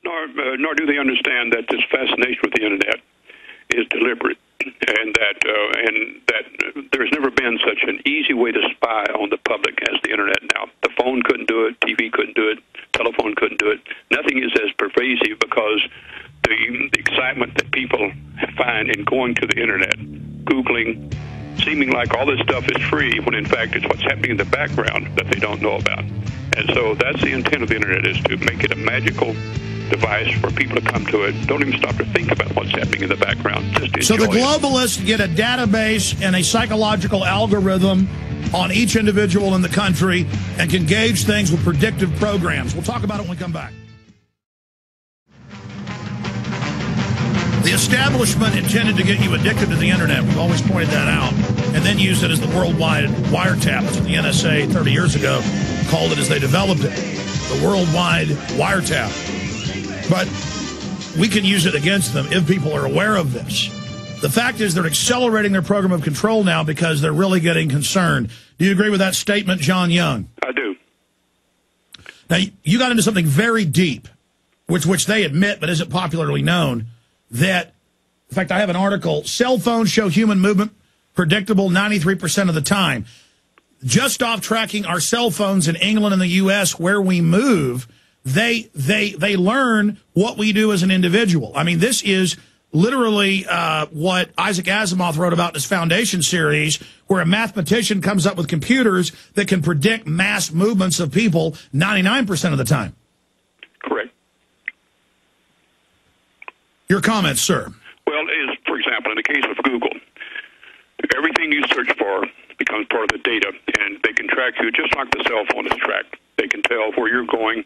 nor do they understand that this fascination with the internet is deliberate, and that there's never been such an easy way to spy on the public as the internet now. The phone couldn't do it, TV couldn't do it, telephone couldn't do it. Nothing is as pervasive because the excitement that people find in going to the internet, Googling, seeming like all this stuff is free, when in fact it's what's happening in the background that they don't know about. And so that's the intent of the internet, is to make it a magical device for people to come to it. Don't even stop to think about what's happening in the background. Just enjoy so the it. globalists get a database and a psychological algorithm on each individual in the country and can gauge things with predictive programs. We'll talk about it when we come back. The establishment intended to get you addicted to the internet. We've always pointed that out. And then used it as the worldwide wiretap. That's what the NSA 30 years ago called it as they developed it. The worldwide wiretap. But we can use it against them if people are aware of this. The fact is they're accelerating their program of control now because they're really getting concerned. Do you agree with that statement, John Young? I do. Now, you got into something very deep, which they admit but isn't popularly known, that, in fact, I have an article, cell phones show human movement predictable 93% of the time. Just off tracking our cell phones in England and the U.S. where we move, they learn what we do as an individual. I mean, this is literally what Isaac Asimov wrote about in his Foundation series, where a mathematician comes up with computers that can predict mass movements of people 99% of the time. Correct. Your comments, sir. Well, for example, in the case of Google, everything you search for becomes part of the data, and they can track you just like the cell phone is tracked. They can tell where you're going,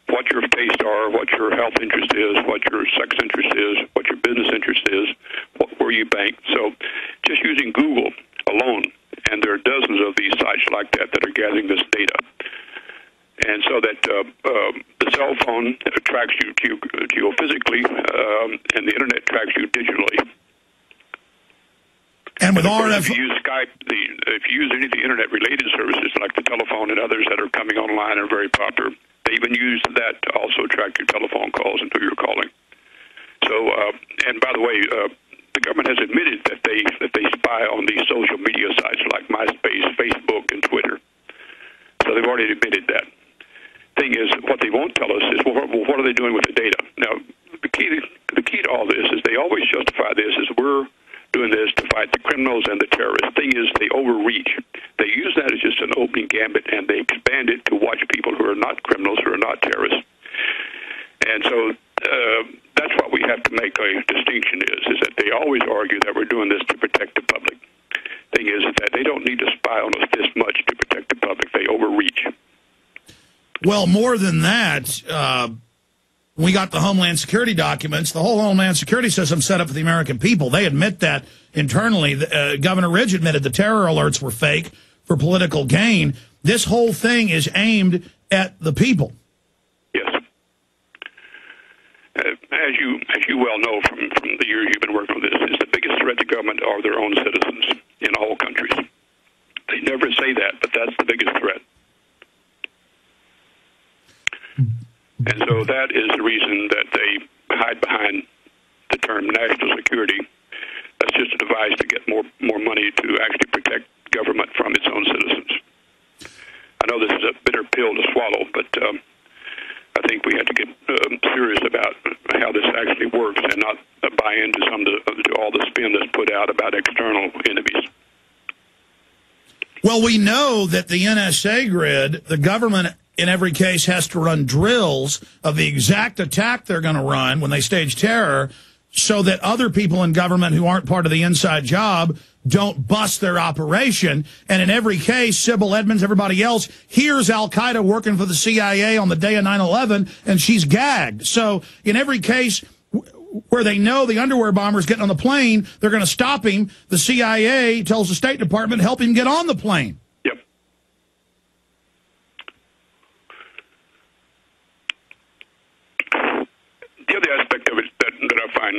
what your tastes are, what your health interest is, what your sex interest is, what your business interest is, where you bank. So just using Google alone, and there are dozens of these sites like that that are gathering this data. And so that the cell phone tracks you geophysically, and the internet tracks you digitally. And with RF, if you use Skype, if you use any of the internet-related services like the telephone and others that are coming online and are very popular, they even use that to also track your telephone calls and who you're calling. So, and by the way, the government has admitted that they spy on these social media sites like MySpace, Facebook, and Twitter. So they've already admitted that. Thing is, what they won't tell us is, well, what are they doing with the data? Now, the key to all this is they always justify this as we're doing this to fight the criminals and the terrorists. Thing is, they overreach. They use that as just an opening gambit, and they expand it to watch people who are not criminals, who are not terrorists. And so that's what we have to make a distinction is that they always argue that we're doing this to protect the public. Thing is that they don't need to spy on us this much to protect the public. They overreach. Well, more than that, we got the Homeland Security documents. The whole Homeland Security system set up for the American people. They admit that internally. Governor Ridge admitted the terror alerts were fake for political gain. This whole thing is aimed at the people. Yes. As you well know from the years you've been working on this, is the biggest threat to government are their own citizens in all countries. They never say that, but that's the biggest threat. And so that is the reason that they hide behind the term national security. That's just a device to get more money to actually protect government from its own citizens. I know this is a bitter pill to swallow, but I think we have to get serious about how this actually works and not buy into all the spin that's put out about external enemies. Well, we know that the NSA grid, the government in every case has to run drills of the exact attack they're going to run when they stage terror so that other people in government who aren't part of the inside job don't bust their operation. And in every case, Sybil Edmonds, everybody else, hears al-Qaeda working for the CIA on the day of 9/11, and she's gagged. So in every case where they know the underwear bomber's getting on the plane, they're going to stop him. The CIA tells the State Department, help him get on the plane. The other aspect of it that I find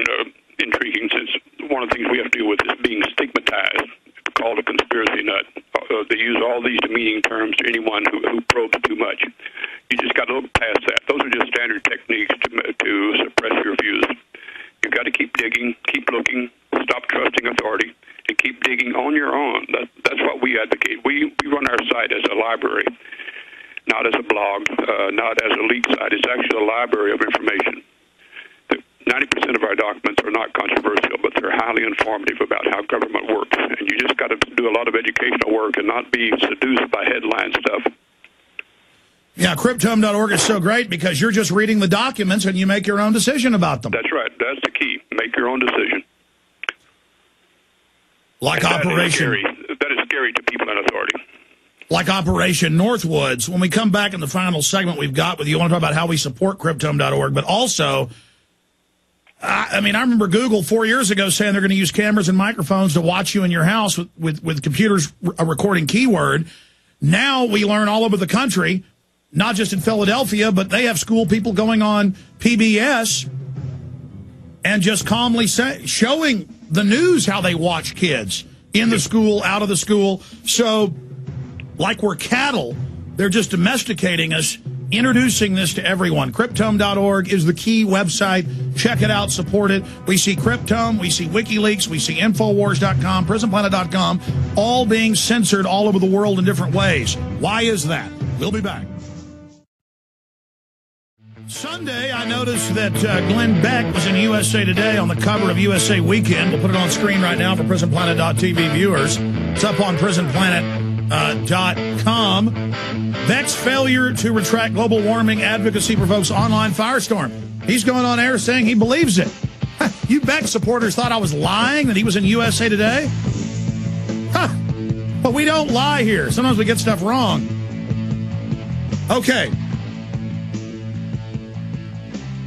intriguing, since one of the things we have to deal with is being stigmatized, called a conspiracy nut. They use all these demeaning terms to anyone who probes too much. You just got to look past that. Those are just standard techniques to suppress your views. You've got to keep digging, keep looking, stop trusting authority, and keep digging on your own. That's what we advocate. We run our site as a library, not as a blog, not as a leak site. It's actually a library of information. 90% of our documents are not controversial, but they're highly informative about how government works. And you just got to do a lot of educational work and not be seduced by headline stuff. Yeah, Cryptome.org is so great because you're just reading the documents and you make your own decision about them. That's right. That's the key. Make your own decision. Like Operation... That is scary to people in authority. Like Operation Northwoods. When we come back in the final segment we've got with you, I want to talk about how we support Cryptome.org, but also... I remember Google 4 years ago saying they're going to use cameras and microphones to watch you in your house with computers recording keyword. Now we learn all over the country, not just in Philadelphia, but they have school people going on PBS and just calmly showing the news how they watch kids in the school, out of the school. So, like we're cattle, they're just domesticating us, introducing this to everyone. Cryptome.org is the key website. Check it out, support it. We see Cryptome, we see WikiLeaks, we see Infowars.com, PrisonPlanet.com, all being censored all over the world in different ways. Why is that? We'll be back. Sunday, I noticed that Glenn Beck was in USA Today on the cover of USA Weekend. We'll put it on screen right now for PrisonPlanet.tv viewers. It's up on PrisonPlanet.com. Beck's failure to retract global warming advocacy provokes online firestorm. He's going on air saying he believes it. You Beck supporters thought I was lying that he was in USA Today? Huh. But we don't lie here. Sometimes we get stuff wrong. Okay.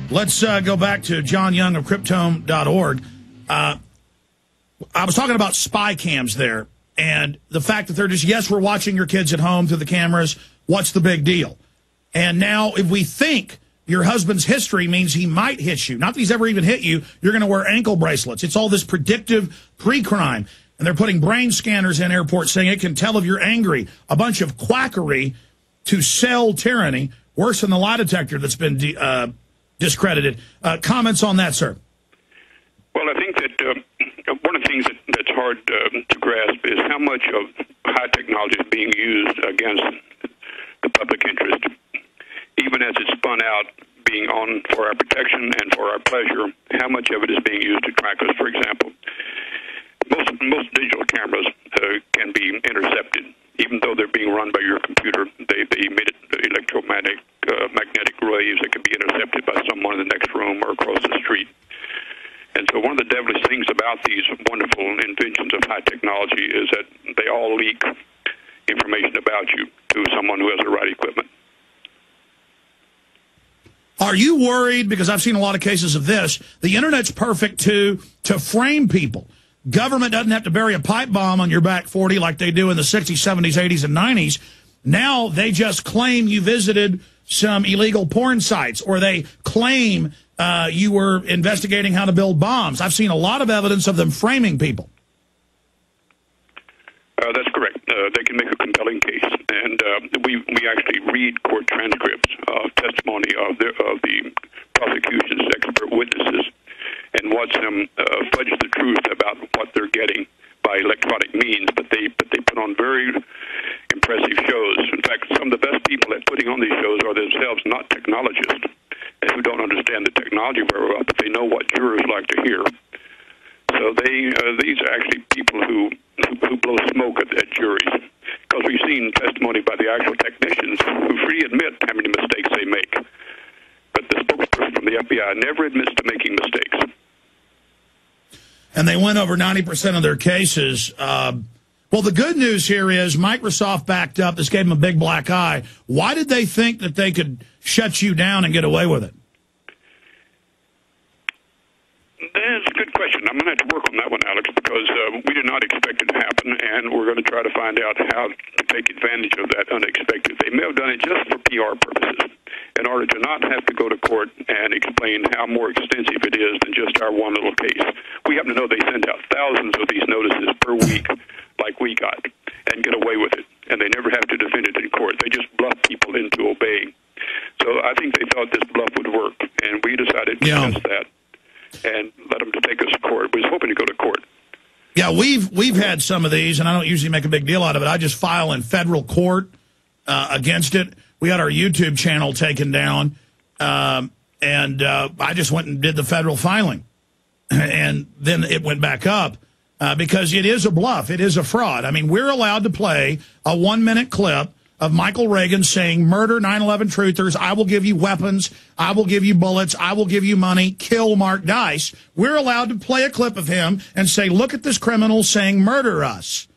Let's go back to John Young of Cryptome.org. I was talking about spy cams there and the fact that they're just, yes, we're watching your kids at home through the cameras. What's the big deal? And now if we think your husband's history means he might hit you, not that he's ever even hit you, you're going to wear ankle bracelets. It's all this predictive pre-crime. And they're putting brain scanners in airports saying it can tell if you're angry. A bunch of quackery to sell tyranny, worse than the lie detector that's been discredited. Comments on that, sir? Well, I think that one of the things that's hard to grasp is how much of high technology is being used against the public interest, even as it's spun out being on for our protection and for our pleasure. How much of it is being used to track us? For example, most digital cameras can be intercepted, even though they're being run by your computer. They emit electromagnetic magnetic waves that can be intercepted by someone in the next room or across the street. And so one of the devilish things about these wonderful inventions of high technology is that they all leak information about you to someone who has the right equipment. Are you worried, because I've seen a lot of cases of this, the Internet's perfect to frame people. Government doesn't have to bury a pipe bomb on your back 40 like they do in the 60s, 70s, 80s, and 90s. Now they just claim you visited some illegal porn sites, or they claim you were investigating how to build bombs. I've seen a lot of evidence of them framing people. That's correct. They can make a compelling case, and we actually read court transcripts of testimony of the prosecution's expert witnesses and watch them fudge the truth about what they're getting by electronic means. But they put on very impressive shows. In fact, some of the best people at putting on these shows are themselves not technologists, who don't understand the technology very well, but they know what jurors like to hear. So these are actually people who blow smoke at juries, because we've seen testimony by the actual technicians who freely admit how many mistakes they make. But the spokesperson from the FBI never admits to making mistakes. And they win over 90% of their cases. Well, the good news here is Microsoft backed up. This gave them a big black eye. Why did they think that they could shut you down and get away with it? That's a good question. I'm going to have to work on that one, Alex, because we did not expect it to happen, and we're going to try to find out how to take advantage of that unexpected. They may have done it just for PR purposes, in order to not have to go to court and explain how more extensive it is than just our one little case. We happen to know they send out thousands of these notices per week, like we got, and get away with it, and they never have to defend it in court. They just bluff people into obeying. So I think they thought this bluff would work, and we decided to test that and let them to take us to court. We was hoping to go to court. Yeah, we've had some of these, and I don't usually make a big deal out of it. I just file in federal court against it. We had our YouTube channel taken down, and I just went and did the federal filing. And then it went back up because it is a bluff. It is a fraud. I mean, we're allowed to play a 1-minute clip of Michael Reagan saying, murder 9/11 truthers, I will give you weapons, I will give you bullets, I will give you money, kill Mark Dice. We're allowed to play a clip of him and say, look at this criminal saying murder us.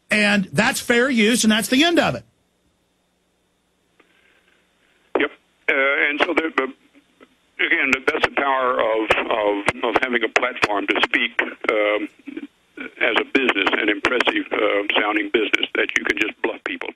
And that's fair use, and that's the end of it. Yep. And so, again, that's the power of having a platform to speak as a business, an impressive sounding business, that you can just bluff people.